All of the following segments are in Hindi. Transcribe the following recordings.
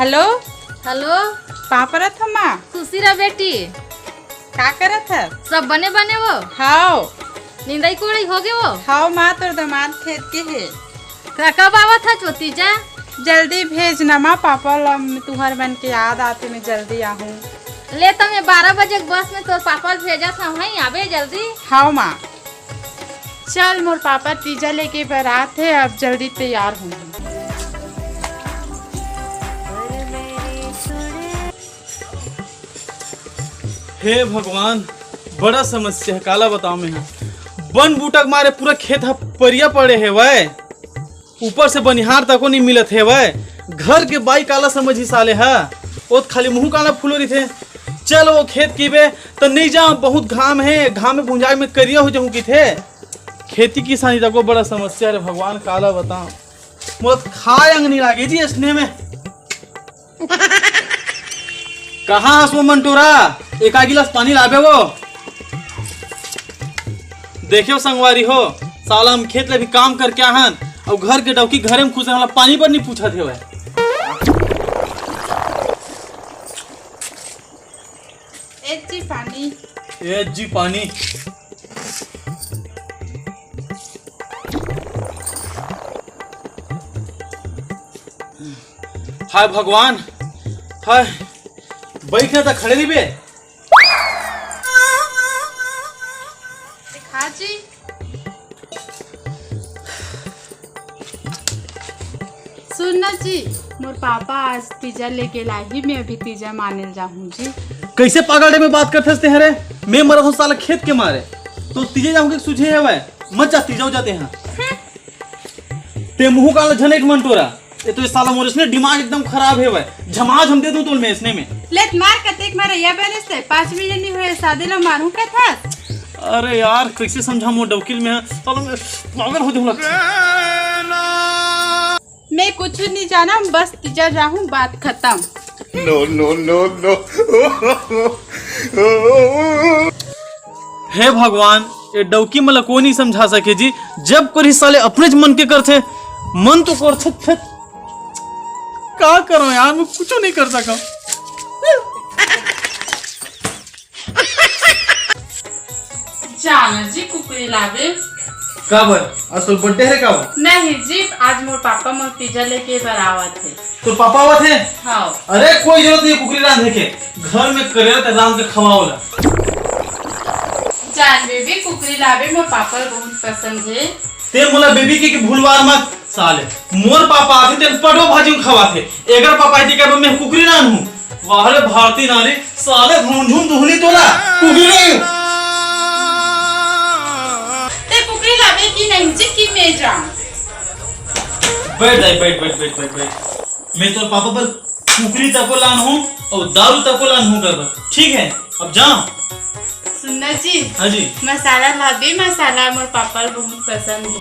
हेलो हेलो पापा था माँ सुशीला बेटी का करत है? सब बने बने वो हाओ निंदाई कोड़ाई हो गए वो हाओ माँ तोर दामाद खेत के है। कब आवत है चोतीजा? जल्दी भेजना माँ पापा तुम्हारे बन के याद आते मैं जल्दी आहूँ। ले तो मैं 12 बजे बस में तोर पापा भेजा था वहीं आवे जल्दी। हाओ माँ चल मोर पापा तीजा लेके बारात है अब जल्दी तैयार हूँ। हे भगवान बड़ा समस्या है काला बताओ मैं बन बूटक मारे पूरा खेत परिया पड़े है वह ऊपर से बनिहार तको नहीं मिलत है वह घर के बाई काला समझ ही साले है वो खाली मुंह काला फूलो रही थे। चल वो खेत की बे तो नहीं जाऊँ बहुत घाम है घाम में भुंजाई में करिया हो जाऊँ की थे खेती किसानी तको बड़ा समस्या है भगवान काला बताओ मुझे खाए अंग नहीं लागे जी इसने में कहाँ हंसो मंटूरा एक गिलास पानी लाबे वो देखियो संगवारी हो साला हम खेत ले भी काम करके आहन और घर के डौकी घरे में खुश रहला पानी पर नहीं पूछा थे वह जी पानी ए जी पानी हाय भगवान हाय बैठना था खड़े नहीं बे हाँ जी सुनना जी मोर पापा आज तीजा लेके लाई मैं अभी तीजा माने जाऊँ जी। कैसे पागल में बात करते हंसते हैं रे मैं मरा हूँ साला खेत के मारे तो तीजे जाऊंगे सुझे है वह मत जा तीजा जाते हैं ते मुंह काला झनेट मंटोरा ये तो इस साला मोर इसने दिमाग एकदम खराब है वह झमाझ हम दे दूं तो मैं इसने में लेट मार कतेक मारे या पहले से 5 मिनट नहीं हुए शादी लो मारूं का था। अरे यार कैसे समझा मोर डवकिल में साला मैं पागल हो जाऊं लगता मैं कुछ नहीं जाना बस तीजा जाऊं बात खत्म। No, no, no, no. हे भगवान ये डवकी मला को नहीं समझा सके जी जब कर साले अपने मन के करते मन तो कर थे क्या करो यार मैं कुछ नहीं कर सका जाना जी कुकरी लावे कब आज तो बर्थडे है कब नहीं जी आज मोर पापा मोर तीजा लेके बरावत है। तो पापा हुआ थे हाँ अरे कोई जरूरत नहीं कुकरी रांधे के घर में करेला ते रांध के खवाओला जान बेबी कुकरी लावे मोर पापा बहुत पसंद है। ते मोला बेबी के भूलवार मत साले मोर पापा आथे ते पटो भाजी खवाथे एगर पापा आथे के मैं कुकरी रान हूं वाहरे भारती नारी साले झुंझुन दुहनी तोला कुकरी ते कुकरी लावे की नहीं जी की मैं जाऊं। बैठ जाए बैठ मैं तो पापा पर कुकरी तको लान हूं और दारू तको लान हूं कर ठीक है अब जाओ। सुनना जी हाँ जी मसाला भाभी मसाला मोर पापा बहुत पसंद है।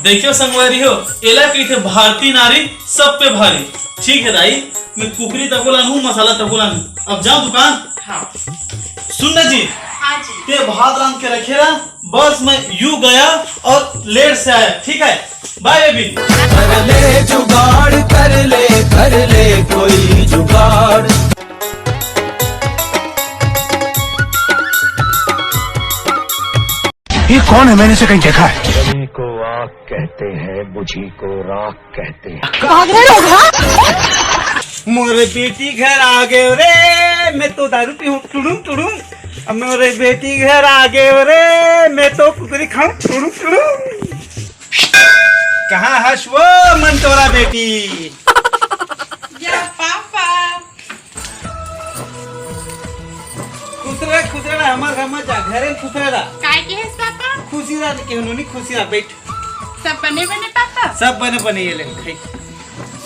देखियो संगवारी हो एला की थे भारतीय नारी सब पे भारी ठीक है दाई मैं कुकरी तको लान हूं मसाला तको लान हूं अब जाओ दुकान। हाँ सुनना जी हाँ जी ते भात रांध के रखे रहा बस मैं यू गया और लेट से आया ठीक है बाय बेबी। कर ले जुगाड़ कर ले कोई जुगाड़। ये कौन है मैंने इसे कहीं देखा है। जमी को आग कहते हैं बुझी को राख कहते हैं। मोरे बेटी घर आ गए रे मैं तो दारू पीऊं टुडुम टुडुम अब मोरे बेटी घर आ गए रे मैं तो कुकरी खाऊं टुडुम टुडुम। कहाँ हस वो मंटोरा बेटी या पापा खुसरा हमार घर में जा घरे खुसरा काय के है पापा खुशी रहा के उन्होंने खुशी रहा बैठ सब बने बने पापा सब बने बने ये ले खाई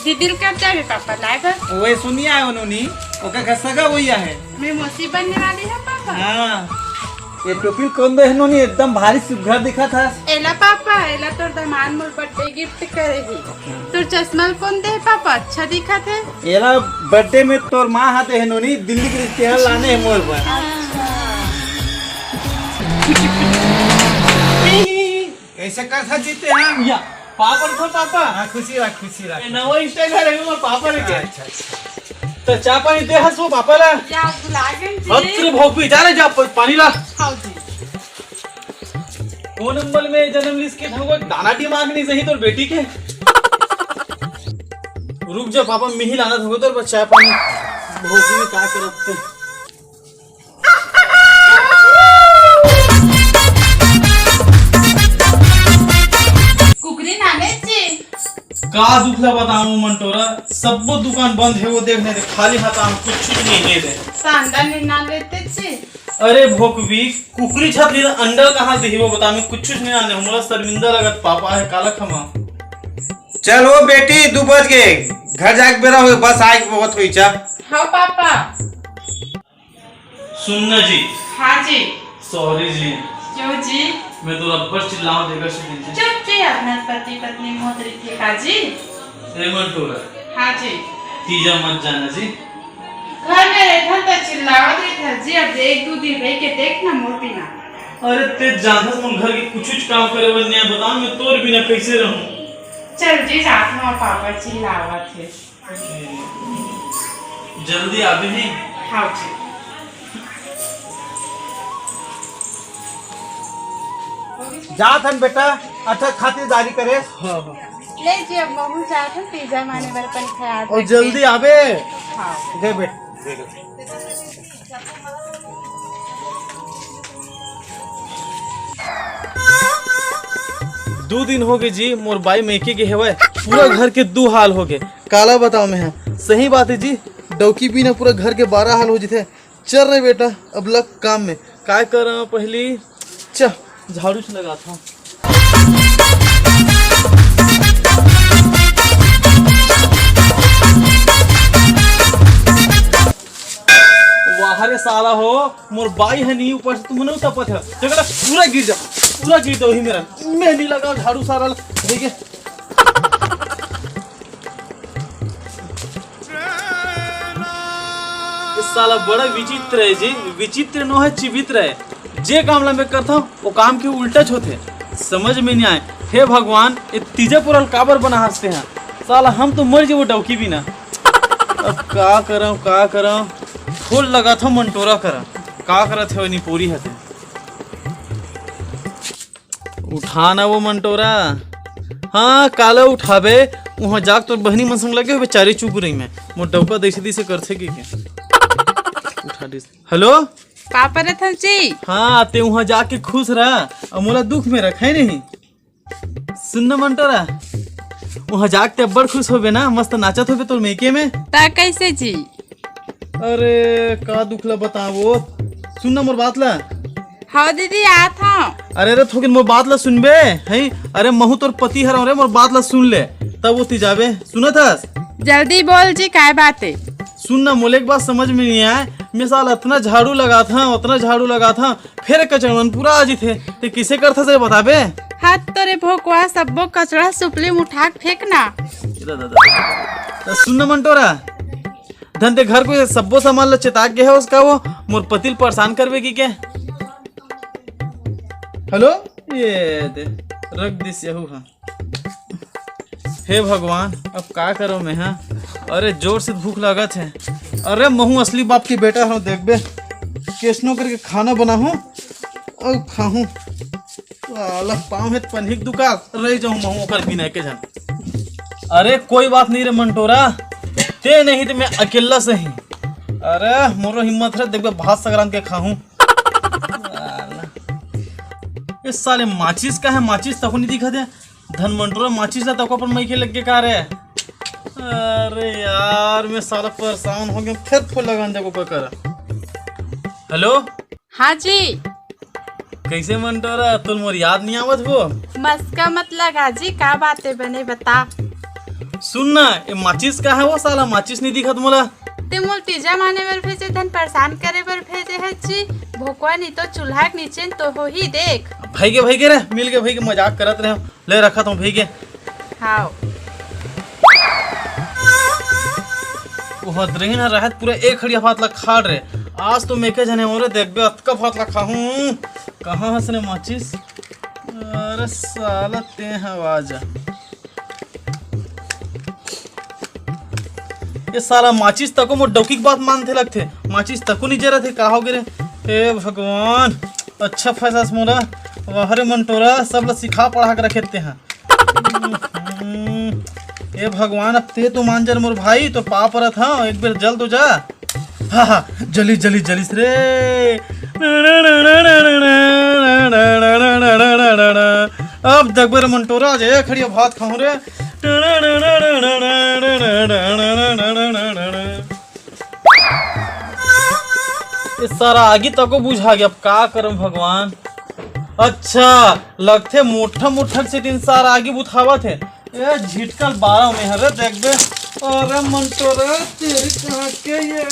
दीदी कब जावे पापा लाएगा वही सुनिया है उन्होंने ओका घर सगा वही है मैं मौसी बनने वाली है पापा। हाँ ये टोपी कौन दे इन्होंने एकदम भारी सुघर दिखा था। एला पापा एला तोर दामाद मोर बर्थडे गिफ्ट करे ही तोर चश्मा कौन दे पापा अच्छा दिखा थे। एला बर्थडे में तोर माँ हाथे है नोनी दिल्ली के रिश्तेदार लाने है मोर पर कैसे कर था जीते हम या पापड़ था पापा हाँ खुशी रख खुशी रख। नवा स्टाइल है रे पापड़ के। तो चाय पानी दे हसो पापा ला। या भुला गए जी। अत्र भोग पी जा रे जा पानी ला। हाँ जी। 2 नंबर में जन्म लिस्ट के था दाना टी मांगनी सही तोर बेटी के। रुक जा पापा मिही लाना था तो चाय पानी भोग भी का करते। कुकरी नाने जी। का दुखला बताऊं मंटोरा सब दुकान बंद है वो देखने दे खाली हाथ आम कुछ नहीं ले दे। सांडा निना लेते जी। अरे भोकवी कुकरी छाती अंडा कहाँ दे वो बता मैं कुछ नहीं आने हमरा शर्मिंदा लगत पापा है काला खमा। चल वो बेटी 2 बज गए घर जाके बेरा हो बस आए बहुत हुई चा। हाँ पापा। सुनना जी। हाँ जी। सॉरी जी क्यों जी? मैं तो रब्बर चिल्लाऊं देगा सुन जी। चुप जी अपना पति पत्नी मोहतरी थे का जी। ए मंटोरा हाँ जी। तीजा मत जाना जी। घर में रहता था चिल्लावा था जी अब 1-2 दिन रह के देख ना मोर बिना। अरे ते जानत मन घर के कुछ काम करे बन्या बता मैं तोर बिना कैसे रहूं। चल जी साथ में पापा चिल्लावा थे। जल्दी आवे नहीं। हाँ जी। जा थन बेटा अच्छा खातिरदारी करे। ले जी अब महू चाहत हूँ पिज्जा माने बर पन खाया। और जल्दी आवे। हाँ। दे बेट दे। 2 दिन हो गए जी मोर बाई मेके के हेवे पूरा घर के 2 हाल हो गए काला बताओ मैं है सही बात है जी डौकी भी ना पूरा घर के 12 हाल हो जिथे चल रहे बेटा अब लग काम में काय कर रहा पहली च झाड़ू से लगाता हूँ। वाहरे साला हो मोर बाई है नहीं ऊपर से तुम नहीं तपत है जगह पूरा गिर जाओ ही मेरा मैं नहीं लगा झाड़ू सारा देखिए। इस साला बड़ा विचित्र है जी विचित्र नो है चिवित्र है जे काम ला मैं करता हूँ वो काम के उल्टा होते समझ में नहीं आए। हे भगवान ये तीजे पुरल काबर बना हंसते हैं साला हम तो मर जाओ डौकी भी ना। अब का करा फूल लगा था मंटोरा करा का करत है नहीं पूरी हते उठाना वो मंटोरा। हाँ काला उठावे वहाँ जाग तो बहनी मन संग लगे बेचारी चुप रही मैं मोर डौका दैसे करथे के उठा दे। हेलो पापा रतन जी। हाँ ते वहाँ जाके खुश रहा और मोला दुख में रखे नहीं। सुन मंटोरा वहाँ जाके बड़ खुश होबे ना मस्त नाचत होबे तोर मेके में। ता कैसे जी? अरे का दुखला बताओ सुनना मोर बात ला। हाँ दीदी आ था। अरे थोकिन मोर बात ला सुनबे है। अरे महू तोर पति हर रे मोर बात ला सुन ले तब वो ती जाबे सुना था। जल्दी बोल जी काय बात है। सुनना मोले एक बात समझ में नहीं आए मैं साल इतना झाड़ू लगा था उतना झाड़ू लगा था फिर कचड़वन पूरा आज थे ते किसे करता से बताबे। हाथ तोरे भोकवा सबो कचड़ा सुपली उठा फेंकना। तो सुनना मंटोरा धन ते घर को सबो सामान ला चेता के है उसका वो मोर पतिल परेशान करवे की क्या। हेलो ये दे रख दिस यहू हाँ। हे भगवान अब का करो मैं हाँ। अरे जोर से भूख लागत है। अरे महू असली बाप की बेटा हूँ देखबे कैसनो करके खाना बना हूँ और खाऊं पाँव है पन्हिक दुका रह जाऊँ महू कर बिना के जन। अरे कोई बात नहीं रे मंटोरा ते नहीं तो मैं अकेला से ही। अरे मोरो हिम्मत है देखबे भात संक्रांत के खाऊं। इस साले माचिस का है माचिस तको नहीं दिखा दे धन मंटोरा माचिस ला तको पर मई के लग के कार है। अरे यार मैं साला परेशान हो गया फिर फूल लगान देखो क्या कर। हेलो हाँ जी। कैसे मंटोरा तुम मोर याद नहीं आवत हो। मस्का मत लगा जी का बातें बने बता। सुनना ये माचिस का है वो साला माचिस नहीं दिखा तुमला। ते मोल पिज्जा माने बर भेजे धन परेशान करे बर भेजे है जी भोकवा नहीं तो चूल्हा के नीचे तो हो ही देख। भाई के रे मिल के भाई के मजाक करत रहे ले रखा तुम भाई के। हाँ वो हदरही ना रहत पूरा एक खड़िया फात ला खाड़ रहे आज तो मैं के जाने और देखबे अतका फात ला खाऊं कहाँ हंसने माचिस। अरे साला ते आवाज ये सारा माचिस तको मोर डौकी की बात मानते लगते, माचिस तको नहीं जरा थे, का हो गिरे। हे भगवान, अच्छा फैसा मोरा वहरे मंटोरा सब लोग सिखा पढ़ा कर रखे हैं। हे भगवान, अब ते तो मान जर मोर भाई तो पाप रथ हाँ, एक बार जल तो जा। हाँ हाँ, जली जली जलिस रे। अब दगबर मंटोरा जे खड़ी भात खाऊं रे। ये सारा आगे तक बुझा गया, अब का करम भगवान। अच्छा लगते मोटा मोटा से दिन सारा आगे बुझावा थे। ये झिटकल 12 में हरे देख बे। अरे मंटोरा तेरी कहाँ के ये